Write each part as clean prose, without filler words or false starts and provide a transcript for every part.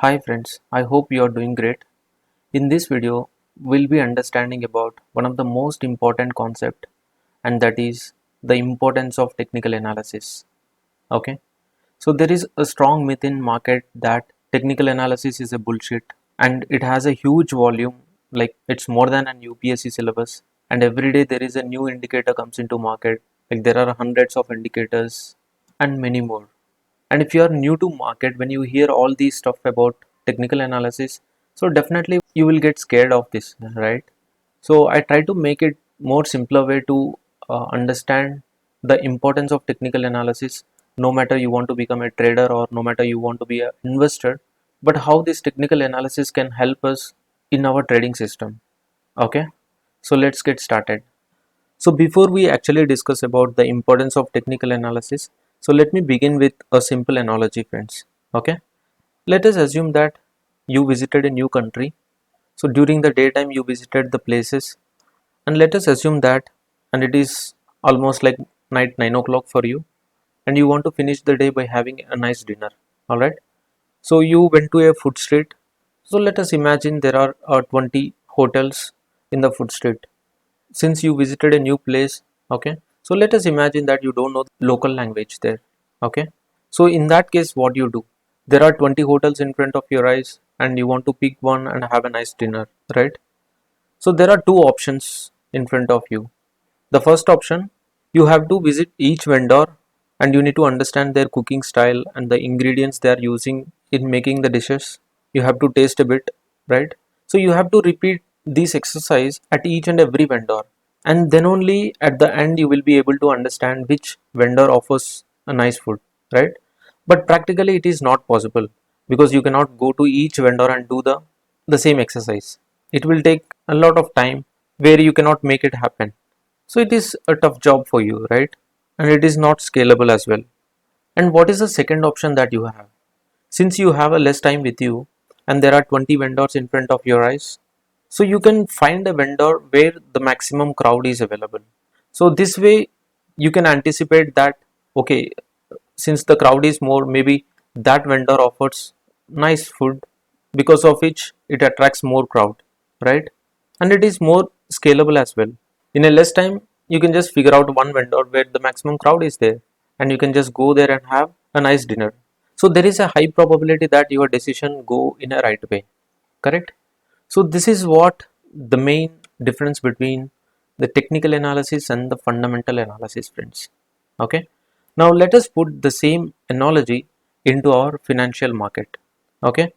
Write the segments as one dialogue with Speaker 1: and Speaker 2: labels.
Speaker 1: Hi friends, I hope you are doing great. In this video, we'll be understanding about one of the most important concept, and that is the importance of technical analysis. Okay, so there is a strong myth in market that technical analysis is a bullshit and it has a huge volume, like it's more than an UPSC syllabus, and every day there is a new indicator comes into market, like there are hundreds of indicators and many more. And if you are new to market, when you hear all these stuff about technical analysis, so definitely you will get scared of this, right? So I try to make it more simpler way to understand the importance of technical analysis, no matter you want to become a trader or no matter you want to be an investor, but how this technical analysis can help us in our trading system. Okay, so let's get started. So before we actually discuss about the importance of technical analysis, so let me begin with a simple analogy, friends. Okay, let us assume that you visited a new country. So during the daytime you visited the places, and let us assume that, and it is almost like night 9 o'clock for you, and you want to finish the day by having a nice dinner. All right. So you went to a food street. So let us imagine there are 20 hotels in the food street. Since you visited a new place, okay, so let us imagine that you don't know the local language there. Okay, so in that case what you do, there are 20 hotels in front of your eyes and you want to pick one and have a nice dinner, right? So there are two options in front of you. The first option, you have to visit each vendor and you need to understand their cooking style and the ingredients they are using in making the dishes. You have to taste a bit, right? So you have to repeat this exercise at each and every vendor, and then only at the end you will be able to understand which vendor offers a nice food, right? But practically it is not possible because you cannot go to each vendor and do the same exercise. It will take a lot of time where you cannot make it happen. So it is a tough job for you, right? And it is not scalable as well. And what is the second option that you have? Since you have a less time with you and there are 20 vendors in front of your eyes, so you can find a vendor where the maximum crowd is available. So this way you can anticipate that, okay, since the crowd is more, maybe that vendor offers nice food, because of which it attracts more crowd, right? And it is more scalable as well. In a less time you can just figure out one vendor where the maximum crowd is there, and you can just go there and have a nice dinner. So there is a high probability that your decision go in a right way, correct? So this is what the main difference between the technical analysis and the fundamental analysis, friends. Okay. Now let us put the same analogy into our financial market. Okay.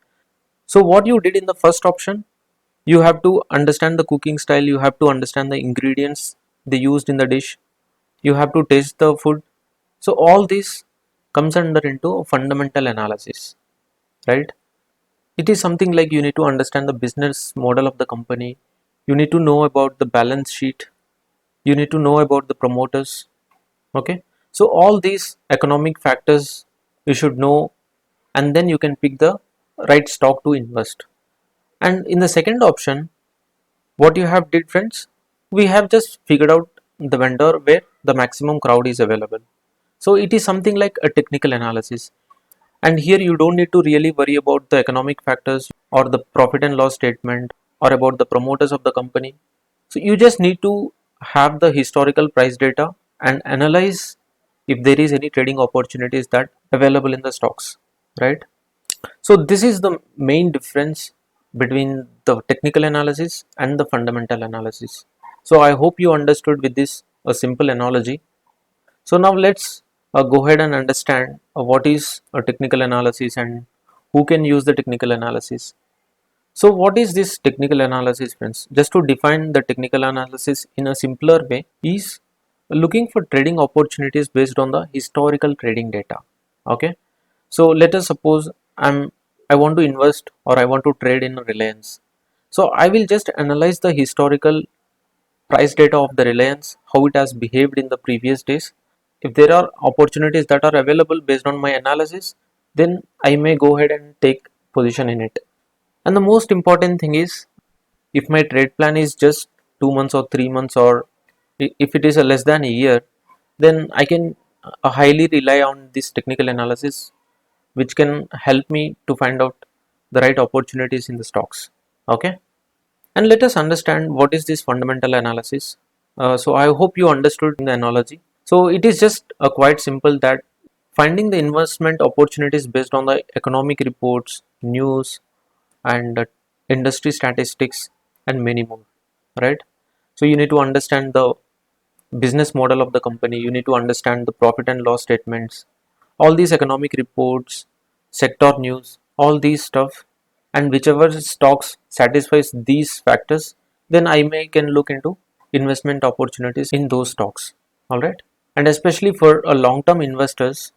Speaker 1: So what you did in the first option, you have to understand the cooking style, you have to understand the ingredients they used in the dish, you have to taste the food. So all this comes under into fundamental analysis, right? It is something like you need to understand the business model of the company, you need to know about the balance sheet, you need to know about the promoters. Okay, so all these economic factors you should know, and then you can pick the right stock to invest. And in the second option, what you have did, friends, we have just figured out the vendor where the maximum crowd is available. So it is something like a technical analysis, and here you don't need to really worry about the economic factors or the profit and loss statement or about the promoters of the company. So you just need to have the historical price data and analyze if there is any trading opportunities that available in the stocks, right? So this is the main difference between the technical analysis and the fundamental analysis. So I hope you understood with this a simple analogy. So now let's go ahead and understand what is a technical analysis and who can use the technical analysis. So what is this technical analysis, friends? Just to define the technical analysis in a simpler way is looking for trading opportunities based on the historical trading data. Okay. So let us suppose I want to invest or I want to trade in Reliance. So I will just analyze the historical price data of the Reliance, how it has behaved in the previous days. If there are opportunities that are available based on my analysis, then I may go ahead and take position in it. And the most important thing is, if my trade plan is just 2 months or 3 months, or if it is a less than a year, then I can highly rely on this technical analysis, which can help me to find out the right opportunities in the stocks. Okay, and let us understand what is this fundamental analysis. So I hope you understood the analogy. So it is just quite simple that finding the investment opportunities based on the economic reports, news, and industry statistics, and many more, right? So you need to understand the business model of the company, you need to understand the profit and loss statements, all these economic reports, sector news, all these stuff, and whichever stocks satisfies these factors, then I may can look into investment opportunities in those stocks. All right, and especially for a long term investors,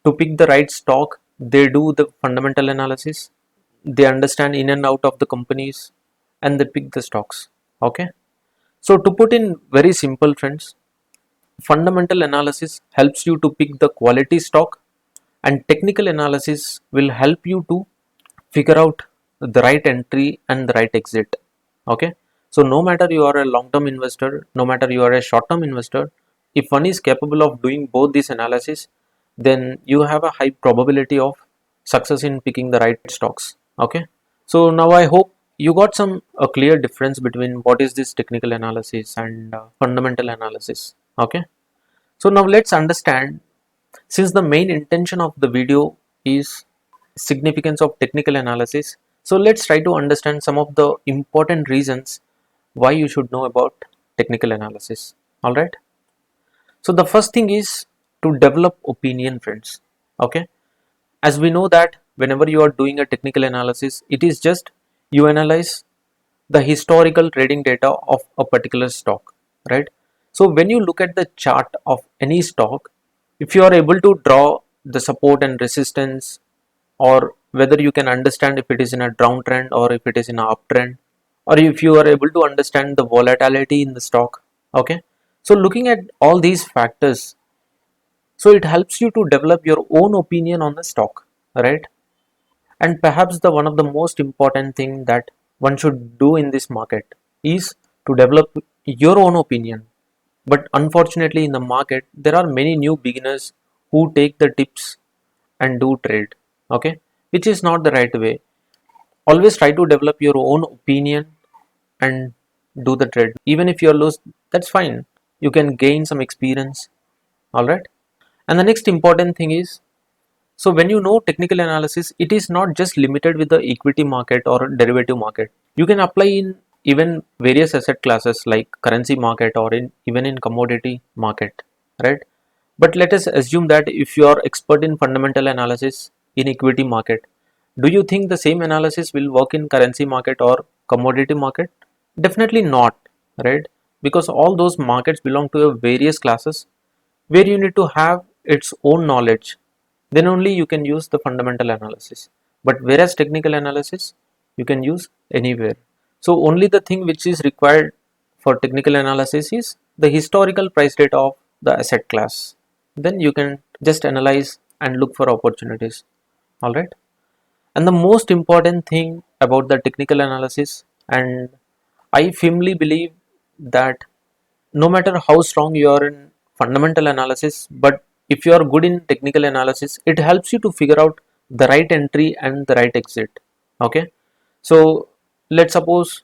Speaker 1: to pick the right stock, they do the fundamental analysis, they understand in and out of the companies, and they pick the stocks. Okay, so to put in very simple, friends, fundamental analysis helps you to pick the quality stock, and technical analysis will help you to figure out the right entry and the right exit. Okay, so no matter you are a long term investor, no matter you are a short term investor, if one is capable of doing both these analysis, then you have a high probability of success in picking the right stocks. Okay, so now I hope you got some a clear difference between what is this technical analysis and fundamental analysis. Okay, so now let's understand, since the main intention of the video is significance of technical analysis, so let's try to understand some of the important reasons why you should know about technical analysis. All right, so the first thing is to develop opinion, friends. Okay, as we know that whenever you are doing a technical analysis, it is just you analyze the historical trading data of a particular stock, right? So when you look at the chart of any stock, if you are able to draw the support and resistance, or whether you can understand if it is in a downtrend or if it is in an uptrend, or if you are able to understand the volatility in the stock. Okay, so looking at all these factors, so it helps you to develop your own opinion on the stock, right? And perhaps the one of the most important thing that one should do in this market is to develop your own opinion. But unfortunately in the market there are many new beginners who take the tips and do trade. Okay, which is not the right way. Always try to develop your own opinion and do the trade. Even if you're lost, that's fine, you can gain some experience. All right, and the next important thing is, so when you know technical analysis, it is not just limited with the equity market or derivative market. You can apply in even various asset classes like currency market or in even in commodity market, right? But let us assume that if you are expert in fundamental analysis in equity market, do you think the same analysis will work in currency market or commodity market? Definitely not, right? Because all those markets belong to a various classes where you need to have its own knowledge, then only you can use the fundamental analysis. But whereas technical analysis you can use anywhere. So only the thing which is required for technical analysis is the historical price data of the asset class, then you can just analyze and look for opportunities. All right, and the most important thing about the technical analysis, and I firmly believe that no matter how strong you are in fundamental analysis, but if you are good in technical analysis, it helps you to figure out the right entry and the right exit. Okay, so let's suppose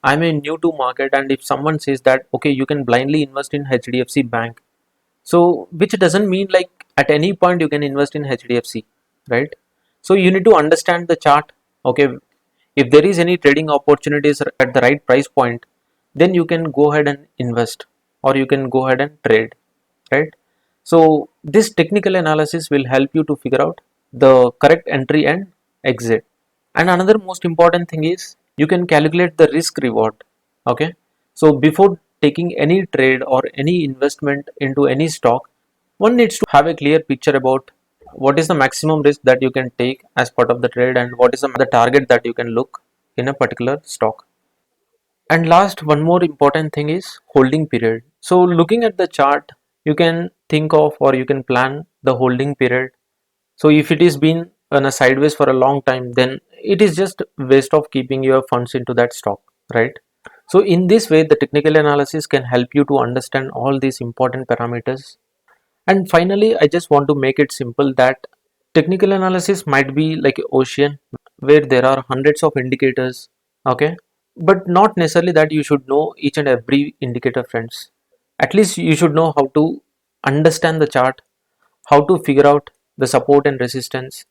Speaker 1: I'm a new to market, and if someone says that okay, you can blindly invest in HDFC bank, so which doesn't mean like at any point you can invest in HDFC, right? So you need to understand the chart. Okay, if there is any trading opportunities at the right price point, then you can go ahead and invest, or you can go ahead and trade, right? So this technical analysis will help you to figure out the correct entry and exit. And another most important thing is you can calculate the risk reward. Okay, so before taking any trade or any investment into any stock, one needs to have a clear picture about what is the maximum risk that you can take as part of the trade, and what is the target that you can look in a particular stock. And last, one more important thing is holding period. So looking at the chart, you can think of, or you can plan the holding period. So if it is been on a sideways for a long time, then it is just waste of keeping your funds into that stock, right? So in this way, the technical analysis can help you to understand all these important parameters. And finally, I just want to make it simple that technical analysis might be like an ocean where there are hundreds of indicators. Okay, but not necessarily that you should know each and every indicator, friends. At least you should know how to understand the chart, how to figure out the support and resistance,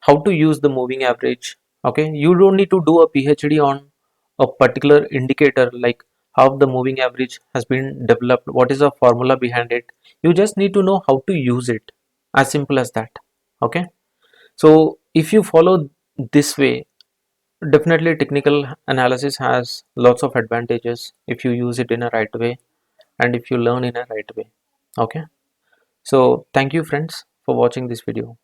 Speaker 1: how to use the moving average. Okay, you don't need to do a PhD on a particular indicator, like how the moving average has been developed, what is the formula behind it. You just need to know how to use it, as simple as that. Okay, so if you follow this way, definitely technical analysis has lots of advantages if you use it in a right way and if you learn in a right way. Okay, so thank you friends for watching this video.